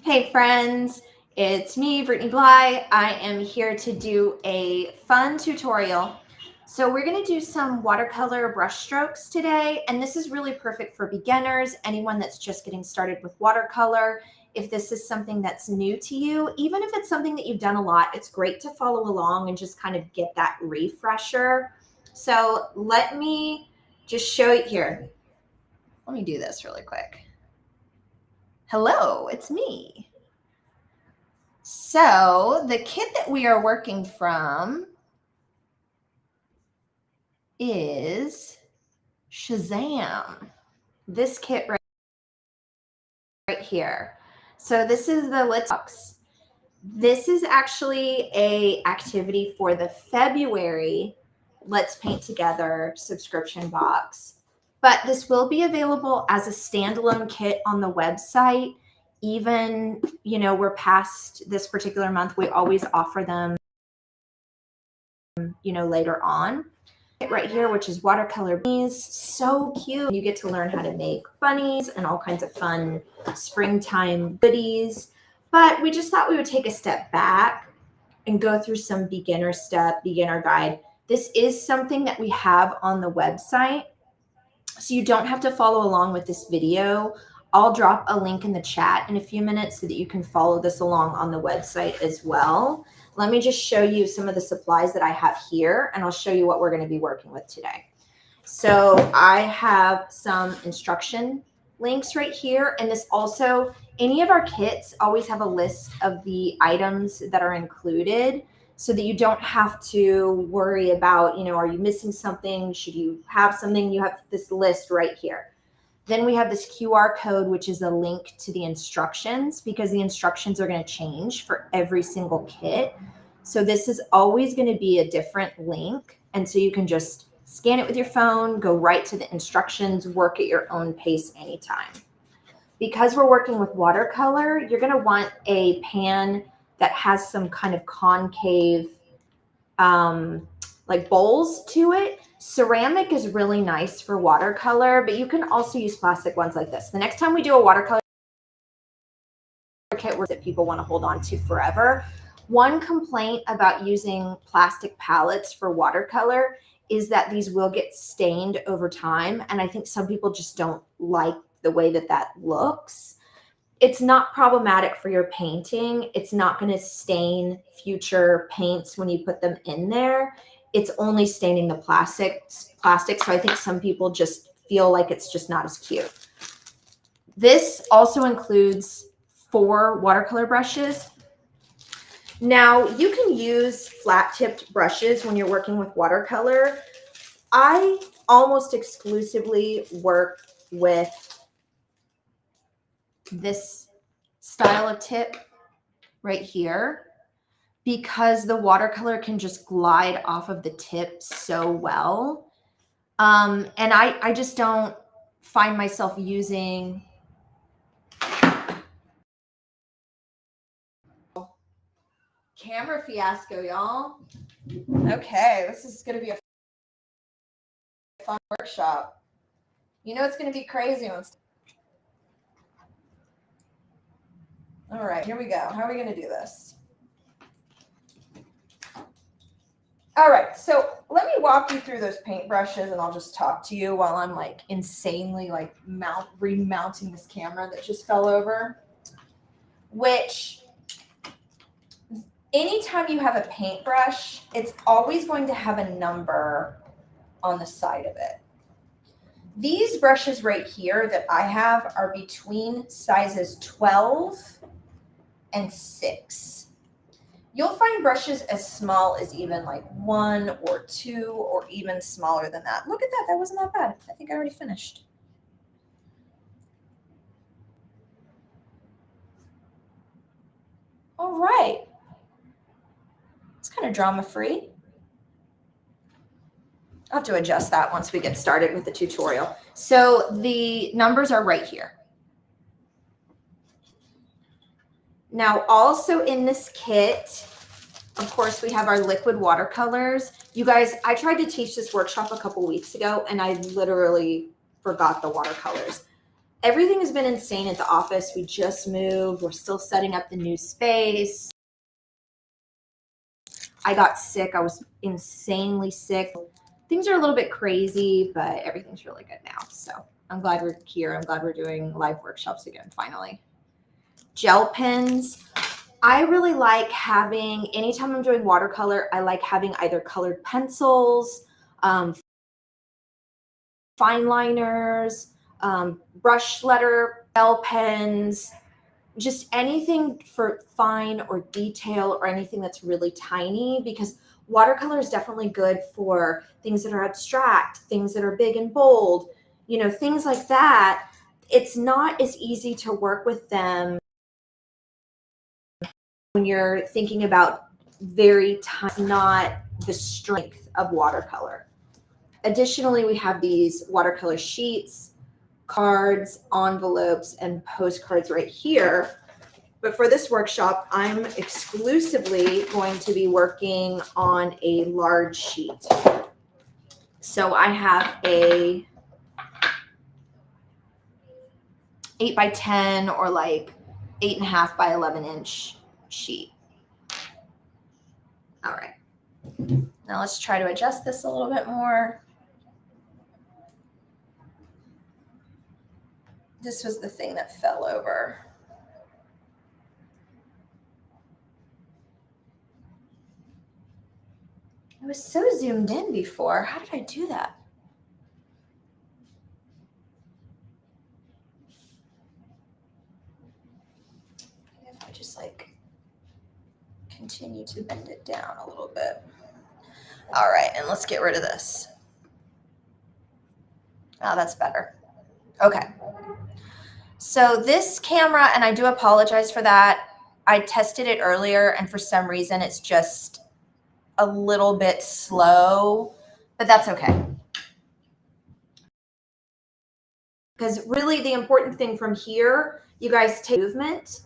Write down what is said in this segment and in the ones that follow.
Hey friends, it's me, Brittany Bly. I am here to do a fun tutorial. So we're going to do some watercolor brush strokes today, and this is really perfect for beginners, anyone that's just getting started with watercolor. If this is something that's new to you, even if it's something that you've done a lot, it's great to follow along and just kind of get that refresher. So let me just show you here. Let me do this really quick. Hello, it's me. So the kit that we are working from is Shazam. This kit right here. So this is the lit box. This is actually a activity for the February Let's Paint Together subscription box. But this will be available as a standalone kit on the website. Even, we're past this particular month, we always offer them, later on. Right here, which is Watercolor Bunnies. So cute. You get to learn how to make bunnies and all kinds of fun springtime goodies. But we just thought we would take a step back and go through some beginner guide. This is something that we have on the website, so you don't have to follow along with this video. I'll drop a link in the chat in a few minutes so that you can follow this along on the website as well. Let me just show you some of the supplies that I have here, and I'll show you what we're going to be working with today. So I have some instruction links right here, and this also, any of our kits always have a list of the items that are included so that you don't have to worry about, are you missing something? Should you have something? You have this list right here. Then we have this QR code, which is a link to the instructions, because the instructions are going to change for every single kit. So this is always going to be a different link. And so you can just scan it with your phone, go right to the instructions, work at your own pace anytime. Because we're working with watercolor, you're going to want a pan that has some kind of concave like bowls to it. Ceramic is really nice for watercolor, but you can also use plastic ones like this. The next time we do a watercolor kit that people want to hold on to forever, one complaint about using plastic palettes for watercolor is that these will get stained over time, and I think some people just don't like the way that looks. It's not problematic for your painting. It's not going to stain future paints when you put them in there. It's only staining the plastic. So I think some people just feel like it's just not as cute. This also includes 4 watercolor brushes. Now, you can use flat-tipped brushes when you're working with watercolor. I almost exclusively work with this style of tip right here because the watercolor can just glide off of the tip so well. And I just don't find myself using camera fiasco, y'all. Okay, this is going to be a fun workshop. It's going to be crazy once. All right, here we go. How are we going to do this? All right, so let me walk you through those paintbrushes, and I'll just talk to you while I'm like insanely like remounting this camera that just fell over. Which, anytime you have a paintbrush, it's always going to have a number on the side of it. These brushes right here that I have are between sizes 12 and 6. You'll find brushes as small as even like 1 or 2 or even smaller than that. Look at that. That wasn't that bad. I think I already finished. All right. It's kind of drama-free. I'll have to adjust that once we get started with the tutorial. So the numbers are right here. Now, also in this kit, of course, we have our liquid watercolors. You guys, I tried to teach this workshop a couple weeks ago, and I literally forgot the watercolors. Everything has been insane at the office. We just moved. We're still setting up the new space. I got sick. I was insanely sick. Things are a little bit crazy, but everything's really good now. So I'm glad we're here. I'm glad we're doing live workshops again, finally. Gel pens. I really like having, anytime I'm doing watercolor, I like having either colored pencils, fine liners, brush letter, gel pens, just anything for fine or detail or anything that's really tiny, because watercolor is definitely good for things that are abstract, things that are big and bold, you know, things like that. It's not as easy to work with them when you're thinking about very tiny, not the strength of watercolor. Additionally, we have these watercolor sheets, cards, envelopes, and postcards right here. But for this workshop, I'm exclusively going to be working on a large sheet. So I have a 8 by 10 or like 8.5 by 11 inch sheet. All right. Now let's try to adjust this a little bit more. This was the thing that fell over. I was so zoomed in before. How did I do that? If I just like continue to bend it down a little bit. All right, and let's get rid of this. Oh, that's better. Okay. So this camera, and I do apologize for that, I tested it earlier and for some reason it's just a little bit slow, but that's okay. Because really the important thing from here, you guys take movement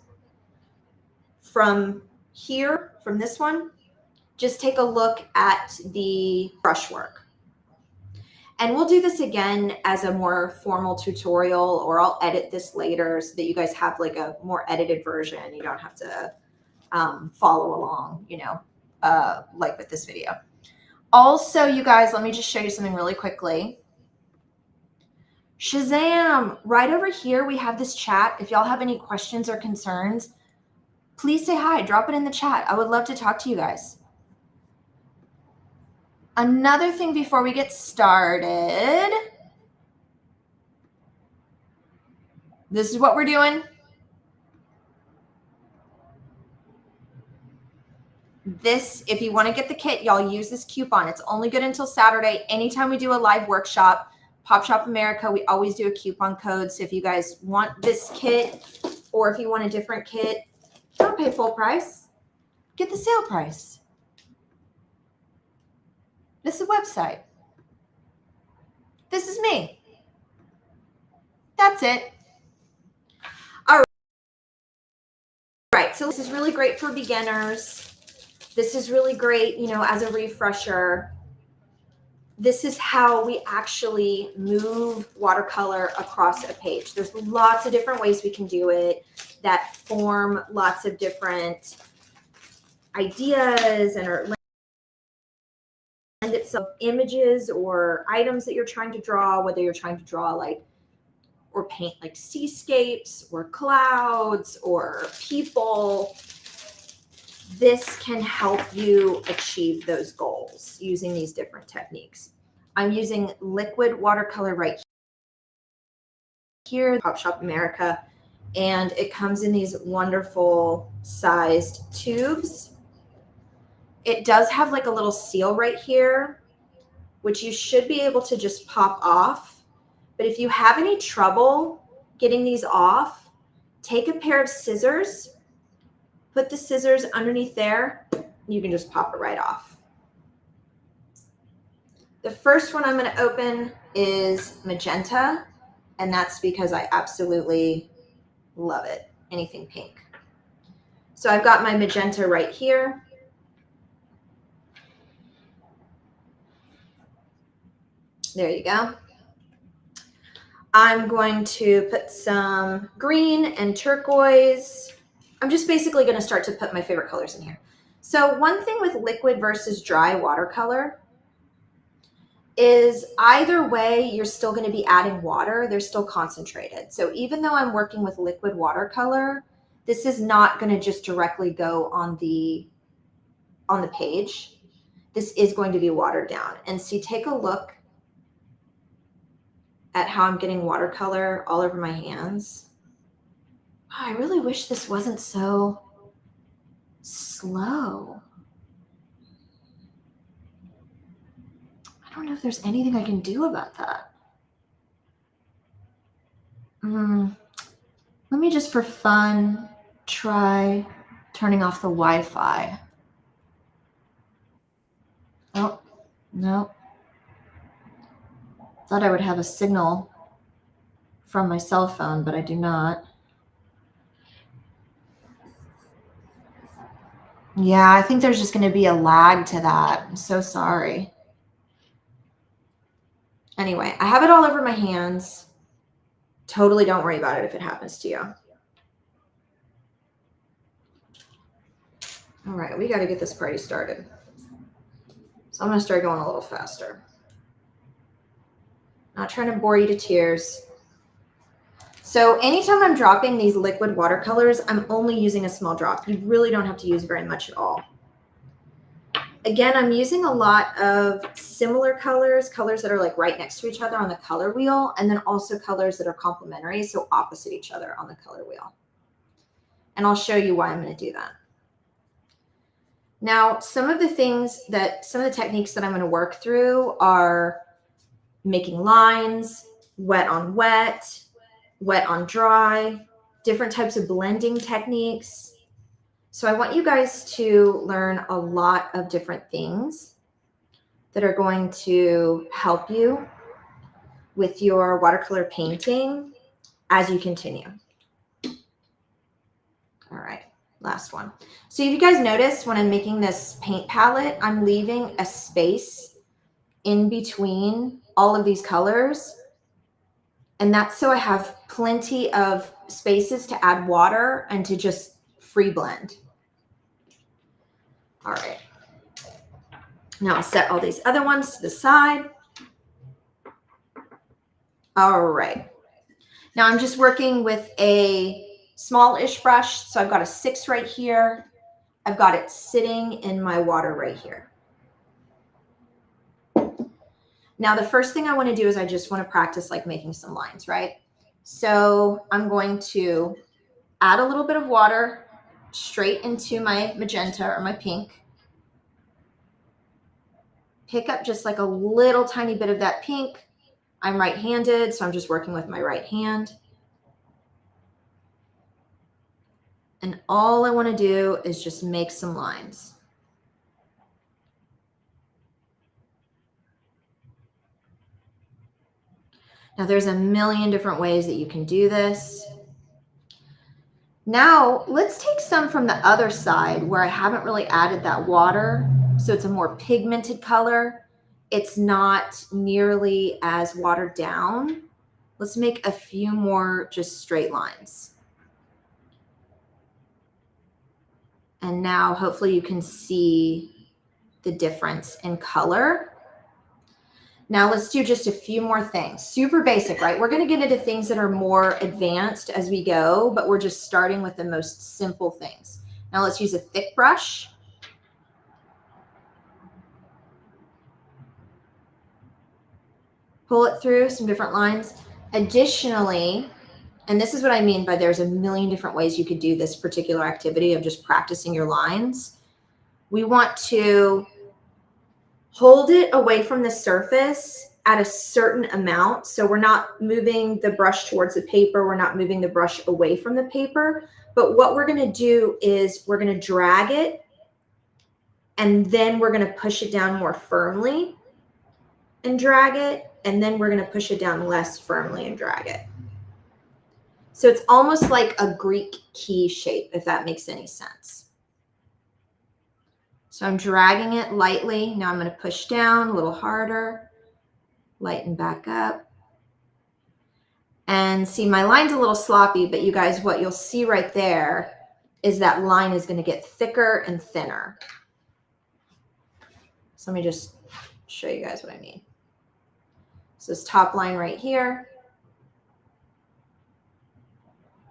from here, from this one, just take a look at the brushwork. And we'll do this again as a more formal tutorial, or I'll edit this later so that you guys have like a more edited version. You don't have to follow along, you know, like with this video. Also, you guys, let me just show you something really quickly. Shazam! Right over here, we have this chat. If y'all have any questions or concerns, please say hi, drop it in the chat. I would love to talk to you guys. Another thing before we get started, this is what we're doing. This, if you want to get the kit, y'all use this coupon. It's only good until Saturday. Anytime we do a live workshop, Pop Shop America, we always do a coupon code. So if you guys want this kit, or if you want a different kit, don't pay full price. Get the sale price. This is a website. This is me. That's it. All right, so this is really great for beginners. This is really great, you know, as a refresher. This is how we actually move watercolor across a page. There's lots of different ways we can do it that form lots of different ideas and are lend itself images or items that you're trying to draw, whether you're trying to draw like or paint like seascapes or clouds or people. This can help you achieve those goals using these different techniques. I'm using liquid watercolor right here, Pop Shop America, and it comes in these wonderful sized tubes. It does have like a little seal right here, which you should be able to just pop off. But if you have any trouble getting these off, take a pair of scissors, put the scissors underneath there, and you can just pop it right off. The first one I'm going to open is magenta, and that's because I absolutely love it. Anything pink. So I've got my magenta right here. There you go. I'm going to put some green and turquoise. I'm just basically going to start to put my favorite colors in here. So one thing with liquid versus dry watercolor is either way, you're still going to be adding water. They're still concentrated. So even though I'm working with liquid watercolor, this is not going to just directly go on the page. This is going to be watered down. And so take a look at how I'm getting watercolor all over my hands. Oh, I really wish this wasn't so slow. I don't know if there's anything I can do about that. Let me just for fun try turning off the Wi-Fi. Oh, no. Thought I would have a signal from my cell phone, but I do not. Yeah, I think there's just going to be a lag to that. I'm so sorry. Anyway, I have it all over my hands. Totally don't worry about it if it happens to you. All right, we got to get this party started. So I'm going to start going a little faster. Not trying to bore you to tears. So anytime I'm dropping these liquid watercolors, I'm only using a small drop. You really don't have to use very much at all. Again, I'm using a lot of similar colors that are like right next to each other on the color wheel, and then also colors that are complementary, so opposite each other on the color wheel. And I'll show you why I'm going to do that. Now, some of the techniques that I'm going to work through are making lines, wet on wet, wet on dry, different types of blending techniques. So I want you guys to learn a lot of different things that are going to help you with your watercolor painting as you continue. All right, last one. So if you guys notice when I'm making this paint palette, I'm leaving a space in between all of these colors. And that's so I have plenty of spaces to add water and to just free blend. All right. Now I'll set all these other ones to the side. All right. Now I'm just working with a small-ish brush. So I've got a 6 right here. I've got it sitting in my water right here. Now the first thing I want to do is I just want to practice like making some lines, right? So I'm going to add a little bit of water straight into my magenta or my pink. Pick up just like a little tiny bit of that pink. I'm right-handed, so I'm just working with my right hand. And all I want to do is just make some lines. Now there's a million different ways that you can do this. Now let's take some from the other side where I haven't really added that water. So it's a more pigmented color. It's not nearly as watered down. Let's make a few more just straight lines. And now hopefully you can see the difference in color. Now let's do just a few more things. Super basic, right? We're going to get into things that are more advanced as we go, but we're just starting with the most simple things. Now let's use a thick brush. Pull it through some different lines. Additionally, and this is what I mean by there's a million different ways you could do this particular activity of just practicing your lines. We want to hold it away from the surface at a certain amount. So we're not moving the brush towards the paper. We're not moving the brush away from the paper. But what we're going to do is we're going to drag it and then we're going to push it down more firmly and drag it. And then we're going to push it down less firmly and drag it. So it's almost like a Greek key shape, if that makes any sense. So I'm dragging it lightly. Now I'm going to push down a little harder, lighten back up. And see, my line's a little sloppy, but you guys, what you'll see right there is that line is going to get thicker and thinner. So let me just show you guys what I mean. So this top line right here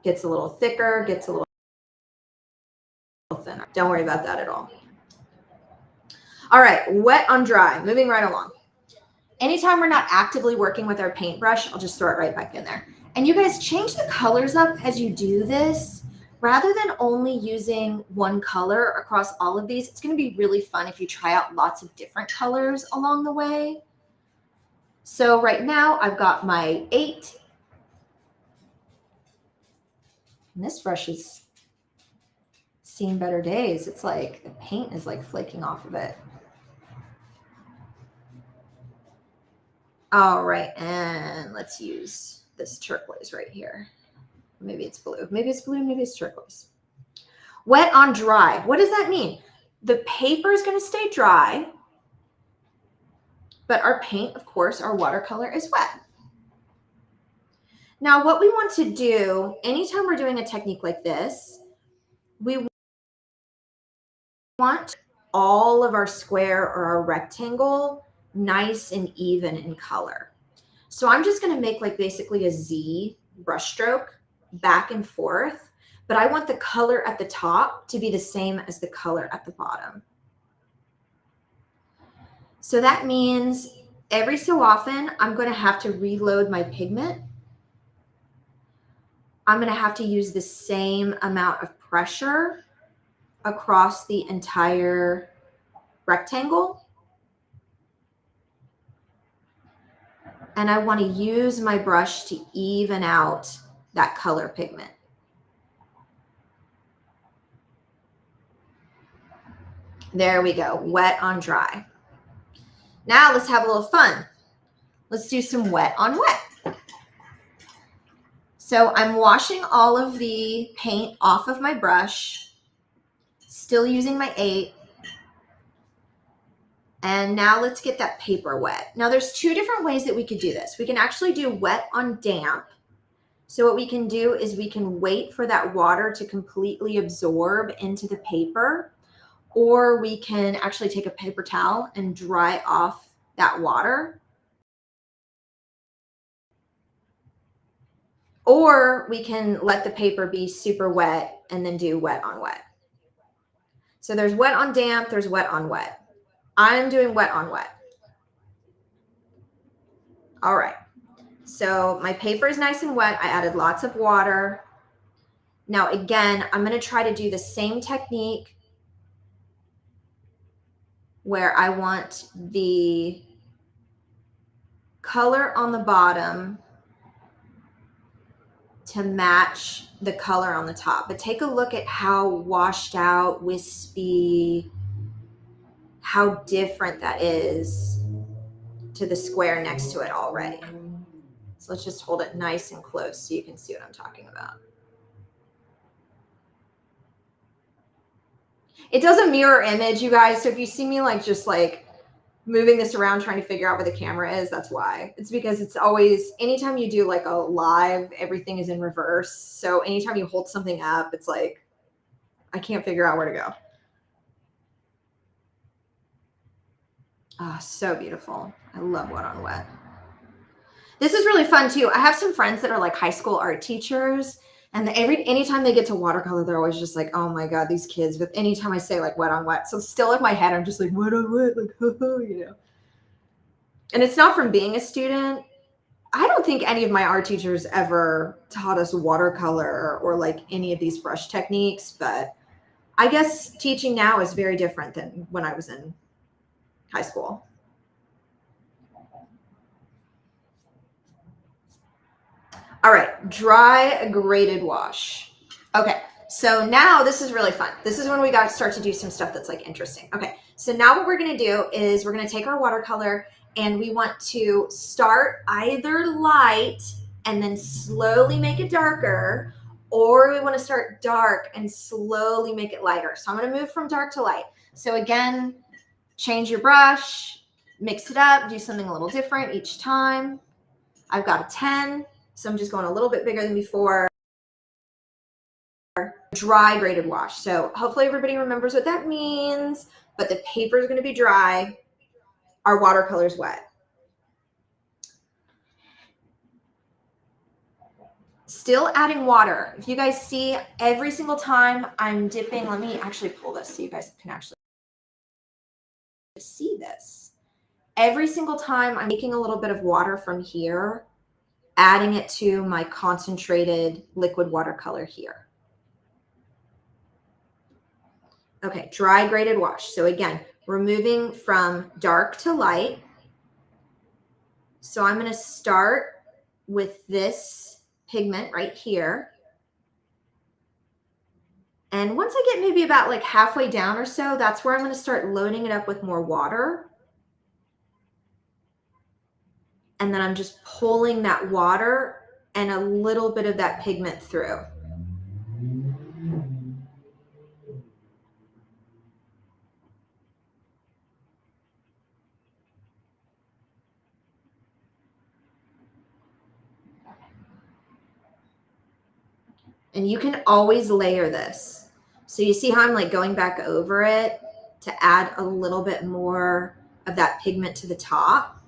gets a little thicker, gets a little thinner. Don't worry about that at all. All right, wet on dry, moving right along. Anytime we're not actively working with our paintbrush, I'll just throw it right back in there. And you guys change the colors up as you do this. Rather than only using one color across all of these, it's going to be really fun if you try out lots of different colors along the way. So right now I've got my 8. And this brush is seen better days. It's like the paint is like flaking off of it. All right, and let's use this turquoise right here. Maybe it's blue. Maybe it's blue. Maybe it's turquoise. Wet on dry. What does that mean? The paper is going to stay dry, but our paint, of course, our watercolor is wet. Now, what we want to do, anytime we're doing a technique like this, we want all of our square or our rectangle nice and even in color. So I'm just going to make like basically a Z brush stroke back and forth, but I want the color at the top to be the same as the color at the bottom. So that means every so often I'm going to have to reload my pigment. I'm going to have to use the same amount of pressure across the entire rectangle. And I want to use my brush to even out that color pigment. There we go, wet on dry. Now let's have a little fun. Let's do some wet on wet. So I'm washing all of the paint off of my brush, still using my 8. And now let's get that paper wet. Now there's 2 different ways that we could do this. We can actually do wet on damp. So what we can do is we can wait for that water to completely absorb into the paper, or we can actually take a paper towel and dry off that water. Or we can let the paper be super wet and then do wet on wet. So there's wet on damp, there's wet on wet. I'm doing wet on wet. All right, so my paper is nice and wet. I added lots of water. Now again, I'm going to try to do the same technique where I want the color on the bottom to match the color on the top. But take a look at how washed out, wispy, how different that is to the square next to it already. So let's just hold it nice and close so you can see what I'm talking about. It does a mirror image, you guys. So if you see me like just like moving this around trying to figure out where the camera is, that's why. It's because it's always, anytime you do like a live, everything is in reverse. So anytime you hold something up, it's like, I can't figure out where to go. Ah, so beautiful. I love wet on wet. This is really fun too. I have some friends that are like high school art teachers, and anytime they get to watercolor, they're always just like, oh my God, these kids. But anytime I say like wet on wet, so still in my head, I'm just like wet on wet, like, you know. And it's not from being a student. I don't think any of my art teachers ever taught us watercolor or like any of these brush techniques, but I guess teaching now is very different than when I was in high school. All right, dry graded wash. Okay, so now this is really fun. This is when we got to start to do some stuff that's like interesting. Okay, so now what we're gonna do is we're gonna take our watercolor and we want to start either light and then slowly make it darker, or we wanna start dark and slowly make it lighter. So I'm gonna move from dark to light. So again, change your brush, mix it up, do something a little different each time. I've got a 10. So I'm just going a little bit bigger than before. Dry graded wash. So hopefully everybody remembers what that means, but the paper is going to be dry. Our watercolor is wet. Still adding water. If you guys see, every single time I'm dipping, let me actually pull this so you guys can actually see this. Every single time I'm taking a little bit of water from here, adding it to my concentrated liquid watercolor here. Okay, dry graded wash. So again, we're moving from dark to light. So I'm going to start with this pigment right here. And once I get maybe about like halfway down or so, that's where I'm going to start loading it up with more water. And then I'm just pulling that water and a little bit of that pigment through. And you can always layer this. So you see how I'm like going back over it to add a little bit more of that pigment to the top.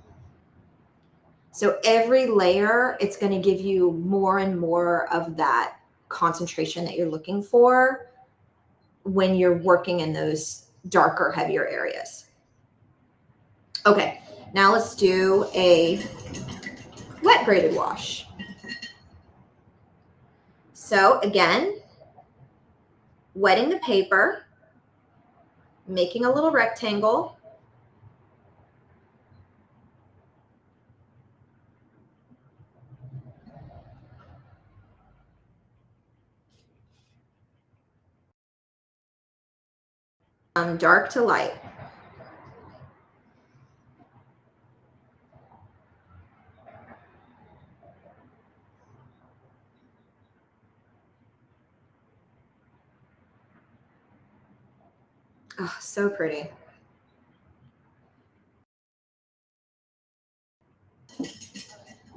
So every layer, it's going to give you more and more of that concentration that you're looking for when you're working in those darker, heavier areas. Okay, now let's do a wet graded wash. So again, wetting the paper, making a little rectangle. Dark to light. Oh, so pretty.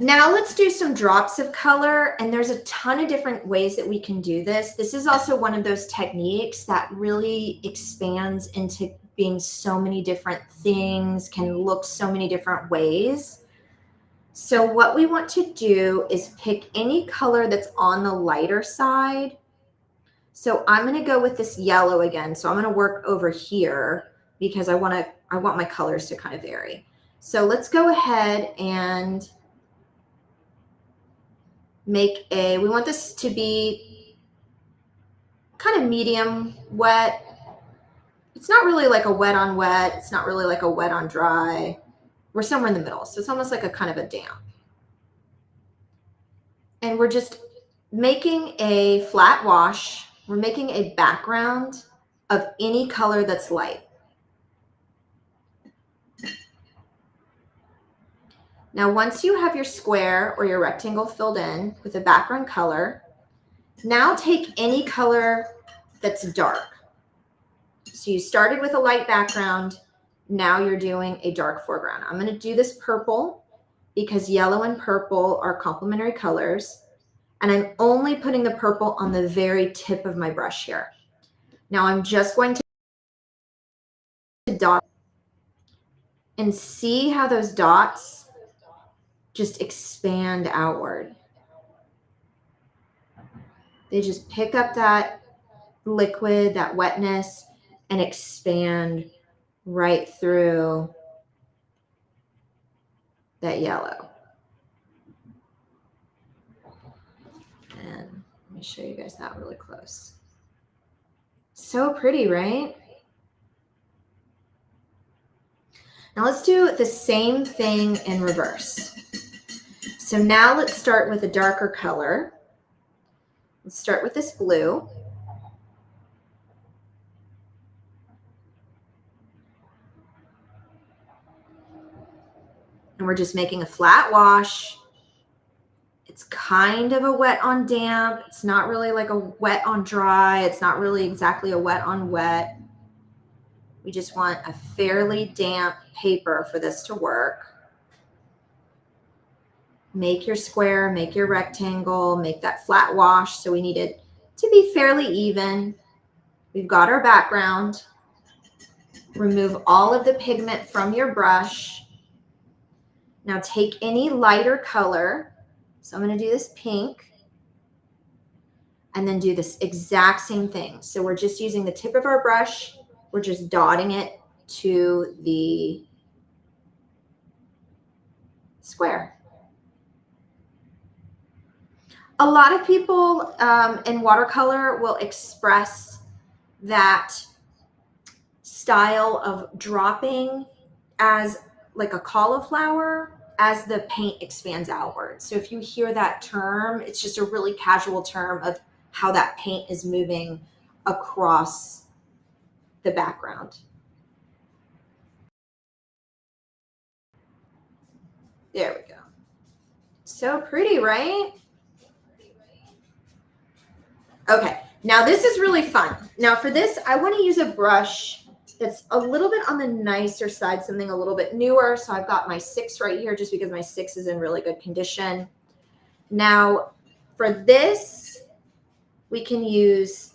Now let's do some drops of color, and there's a ton of different ways that we can do this. This is also one of those techniques that really expands into being so many different things, can look so many different ways. So what we want to do is pick any color that's on the lighter side. So I'm going to go with this yellow again. So I'm going to work over here because I want my colors to kind of vary. So let's go ahead and we want this to be kind of medium wet. It's not really like a wet on wet. It's not really like a wet on dry. We're somewhere in the middle. So it's almost like a kind of a damp. And we're just making a flat wash. We're making a background of any color that's light. Now, once you have your square or your rectangle filled in with a background color, now take any color that's dark. So you started with a light background. Now you're doing a dark foreground. I'm going to do this purple because yellow and purple are complementary colors. And I'm only putting the purple on the very tip of my brush here. Now I'm just going to dot and see how those dots just expand outward. They just pick up that liquid, that wetness, and expand right through that yellow. And let me show you guys that really close. So pretty, right? Now let's do the same thing in reverse. So now let's start with a darker color. Let's start with this blue. And we're just making a flat wash. It's kind of a wet on damp. It's not really like a wet on dry. It's not really exactly a wet on wet. We just want a fairly damp paper for this to work. make your square, make your rectangle, make that flat wash. So we need it to be fairly even. We've got our background. Remove all of the pigment from your brush. Now take any lighter color. So I'm going to do this pink. And then do this exact same thing. So we're just using the tip of our brush. We're just dotting it to the square. A lot of people in watercolor will express that style of dropping as like a cauliflower as the paint expands outward. So if you hear that term, it's just a really casual term of how that paint is moving across the background. There we go. So pretty, right? Okay, now this is really fun. Now for this, I want to use a brush that's a little bit on the nicer side, something a little bit newer. So I've got my 6 right here just because my 6 is in really good condition. Now for this, we can use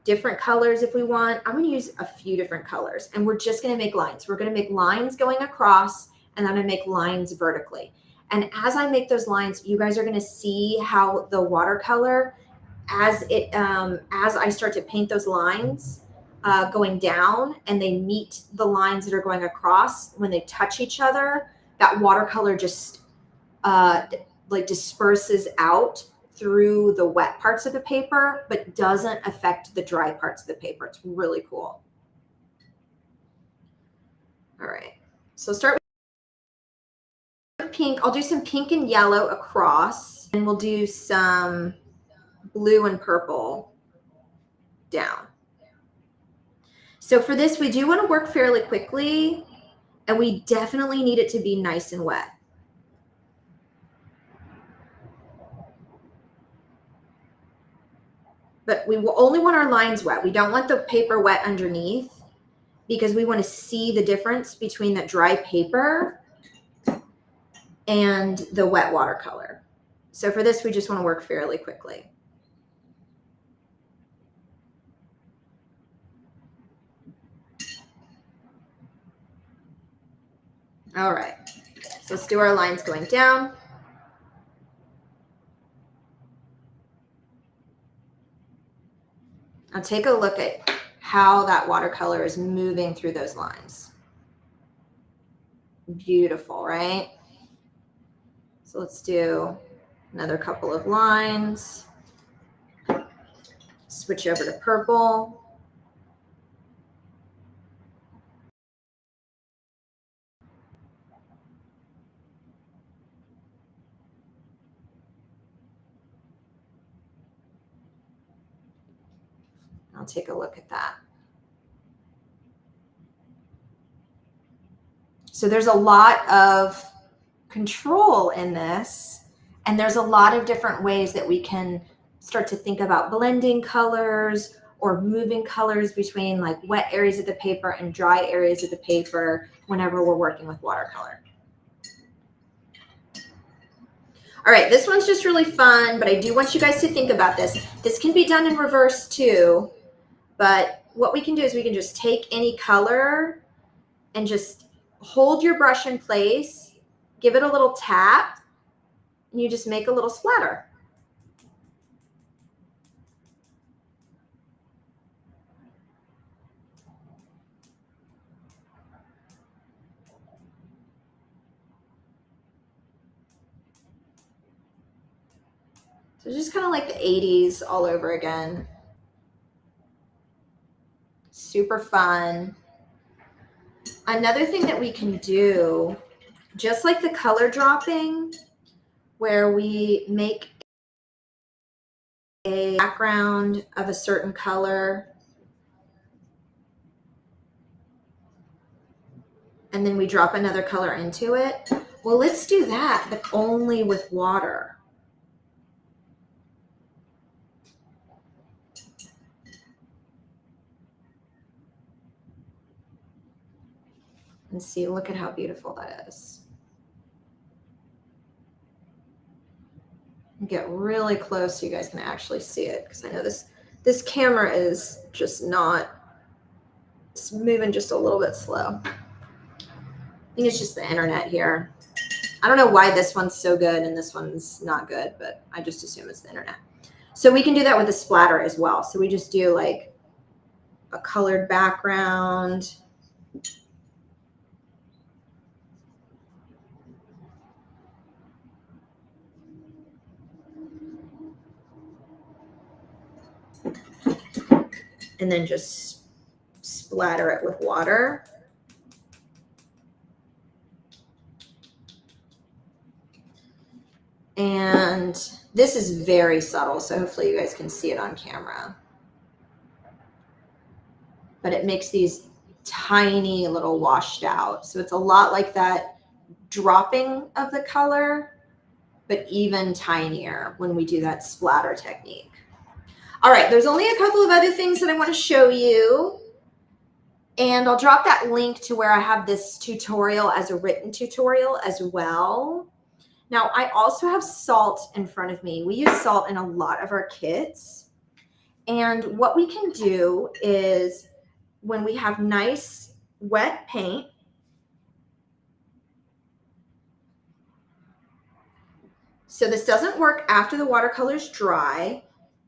different colors if we want. I'm going to use a few different colors, and we're just going to make lines. We're going to make lines going across, and I'm going to make lines vertically. And as I make those lines, you guys are going to see how the watercolor, as I start to paint those lines going down, and they meet the lines that are going across, when they touch each other, that watercolor just like disperses out through the wet parts of the paper, but doesn't affect the dry parts of the paper. It's really cool. All right, so start with pink. I'll do some pink and yellow across, and we'll do some blue and purple down. So for this, we do want to work fairly quickly, and we definitely need it to be nice and wet. But we will only want our lines wet. We don't want the paper wet underneath, because we want to see the difference between that dry paper and the wet watercolor. So for this, we just want to work fairly quickly. All right, so let's do our lines going down. Now take a look at how that watercolor is moving through those lines. Beautiful, right? So let's do another couple of lines. Switch over to purple. I'll take a look at that. So there's a lot of control in this, and there's a lot of different ways that we can start to think about blending colors or moving colors between like wet areas of the paper and dry areas of the paper whenever we're working with watercolor. All right, this one's just really fun, but I do want you guys to think about this. This can be done in reverse too, but what we can do is we can just take any color and just hold your brush in place, give it a little tap, and you just make a little splatter. So just kind of like the 80s all over again. Super fun. Another thing that we can do, just like the color dropping, where we make a background of a certain color, and then we drop another color into it. Well, let's do that, but only with water. And see, look at how beautiful that is. get really close so you guys can actually see it, because I know this camera is just not, it's moving just a little bit slow. I think it's just the internet here. I don't know why this one's so good and this one's not good, but I just assume it's the internet. So we can do that with a splatter as well. So we just do like a colored background. And then just splatter it with water. And this is very subtle, so hopefully you guys can see it on camera. But it makes these tiny little washed out. So it's a lot like that dropping of the color, but even tinier when we do that splatter technique. All right, there's only a couple of other things that I want to show you. And I'll drop that link to where I have this tutorial as a written tutorial as well. Now, I also have salt in front of me. We use salt in a lot of our kits. And what we can do is when we have nice wet paint, so this doesn't work after the watercolor's dry.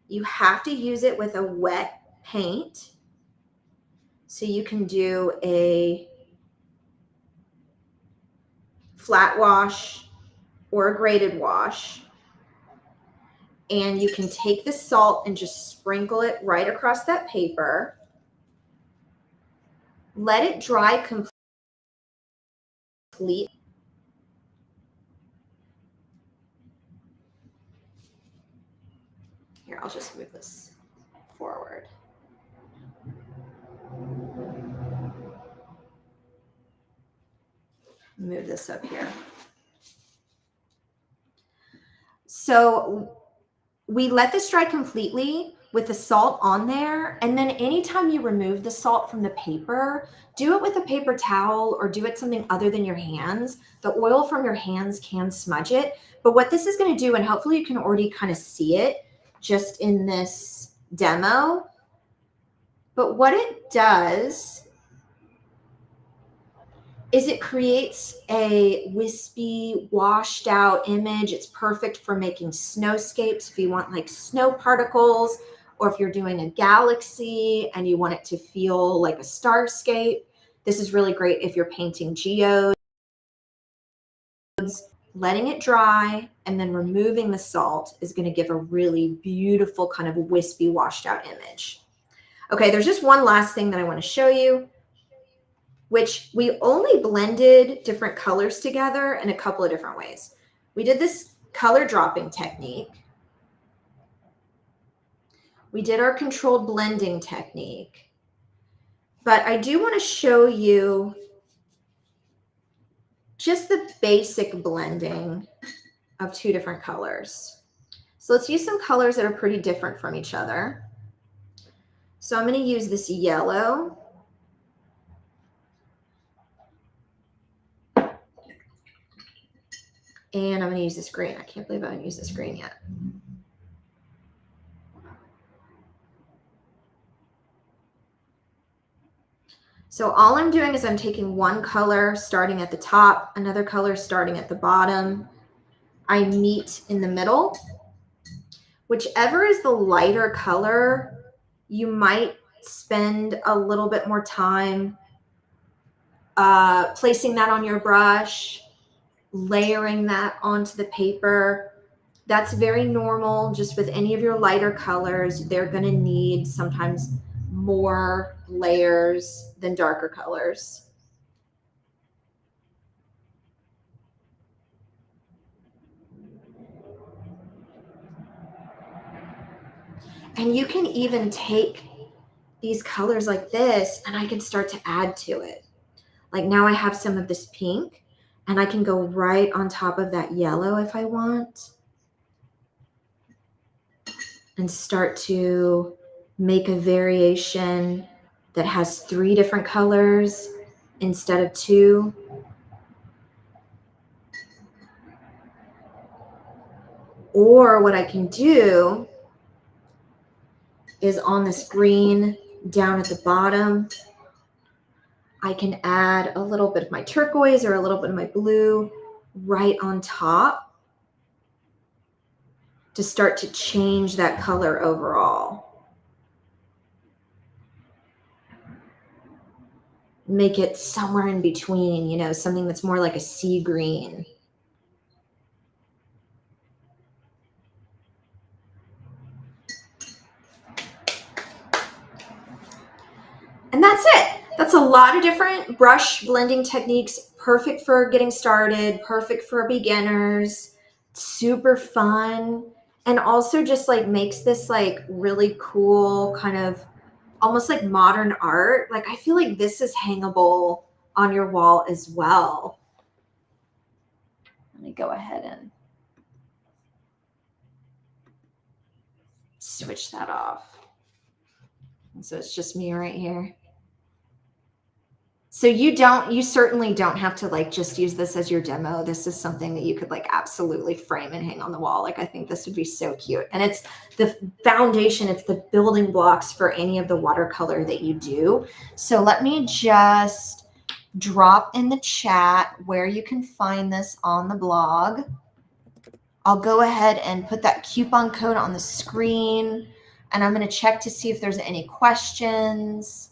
You have to use it with a wet paint. So you can do a flat wash or a graded wash. And you can take the salt and just sprinkle it right across that paper. Let it dry completely. Here, I'll just move this forward. Move this up here. So we let this dry completely with the salt on there. And then anytime you remove the salt from the paper, do it with a paper towel or do it something other than your hands. The oil from your hands can smudge it. But what this is going to do, and hopefully you can already kind of see it just in this demo, but what it does is it creates a wispy, washed out image. It's perfect for making snowscapes if you want like snow particles, or if you're doing a galaxy and you want it to feel like a starscape. This is really great if you're painting geodes. Letting it dry and then removing the salt is going to give a really beautiful kind of wispy, washed out image. Okay, there's just one last thing that I want to show you, which we only blended different colors together in a couple of different ways. We did this color dropping technique. We did our controlled blending technique. But I do want to show you just the basic blending of two different colors. So let's use some colors that are pretty different from each other. So I'm going to use this yellow. And I'm going to use this green. I can't believe I haven't used this green yet. So all I'm doing is I'm taking one color starting at the top, another color starting at the bottom. I meet in the middle. Whichever is the lighter color, you might spend a little bit more time placing that on your brush, layering that onto the paper. That's very normal. Just with any of your lighter colors, they're going to need sometimes more layers than darker colors. And you can even take these colors like this and I can start to add to it. Like now I have some of this pink and I can go right on top of that yellow if I want and start to make a variation that has 3 different colors instead of 2. Or what I can do is on this green down at the bottom, I can add a little bit of my turquoise or a little bit of my blue right on top to start to change that color overall. Make it somewhere in between, you know, something that's more like a sea green. And that's it. That's a lot of different brush blending techniques, perfect for getting started, perfect for beginners, super fun, and also just like makes this like really cool kind of almost like modern art. Like I feel like this is hangable on your wall as well. Let me go ahead and switch that off. And so it's just me right here. So you certainly don't have to like just use this as your demo. This is something that you could like absolutely frame and hang on the wall. Like I think this would be so cute. And it's the foundation, it's the building blocks for any of the watercolor that you do. So let me just drop in the chat where you can find this on the blog. I'll go ahead and put that coupon code on the screen, and I'm going to check to see if there's any questions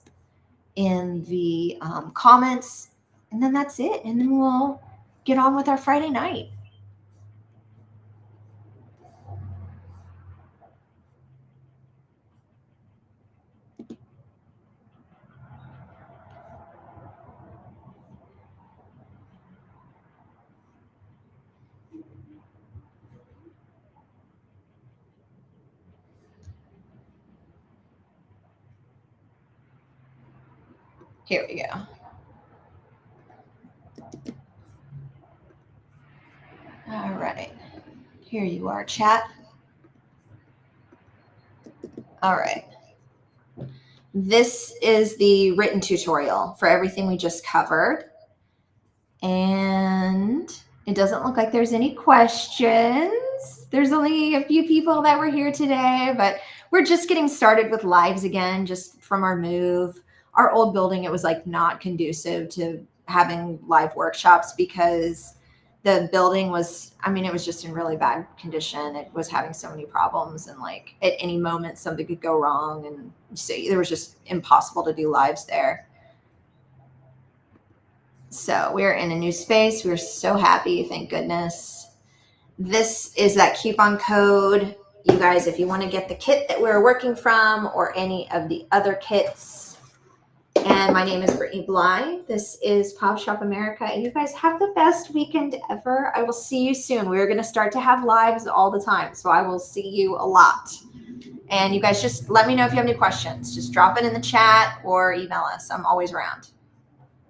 in the comments, and then that's it. And then we'll get on with our Friday night. Here we go. All right. Here you are, chat. All right. This is the written tutorial for everything we just covered. And it doesn't look like there's any questions. There's only a few people that were here today, but we're just getting started with lives again, just from our move. Our old building, it was like not conducive to having live workshops because the building was, I mean, it was just in really bad condition. It was having so many problems, and like at any moment something could go wrong, and so there was just impossible to do lives there. So we're in a new space. We're so happy, thank goodness. This is that coupon code. You guys, if you want to get the kit that we're working from or any of the other kits. And my name is Brittany Bly. This is Pop Shop America. And you guys have the best weekend ever. I will see you soon. We're going to start to have lives all the time. So I will see you a lot. And you guys just let me know if you have any questions. Just drop it in the chat or email us. I'm always around.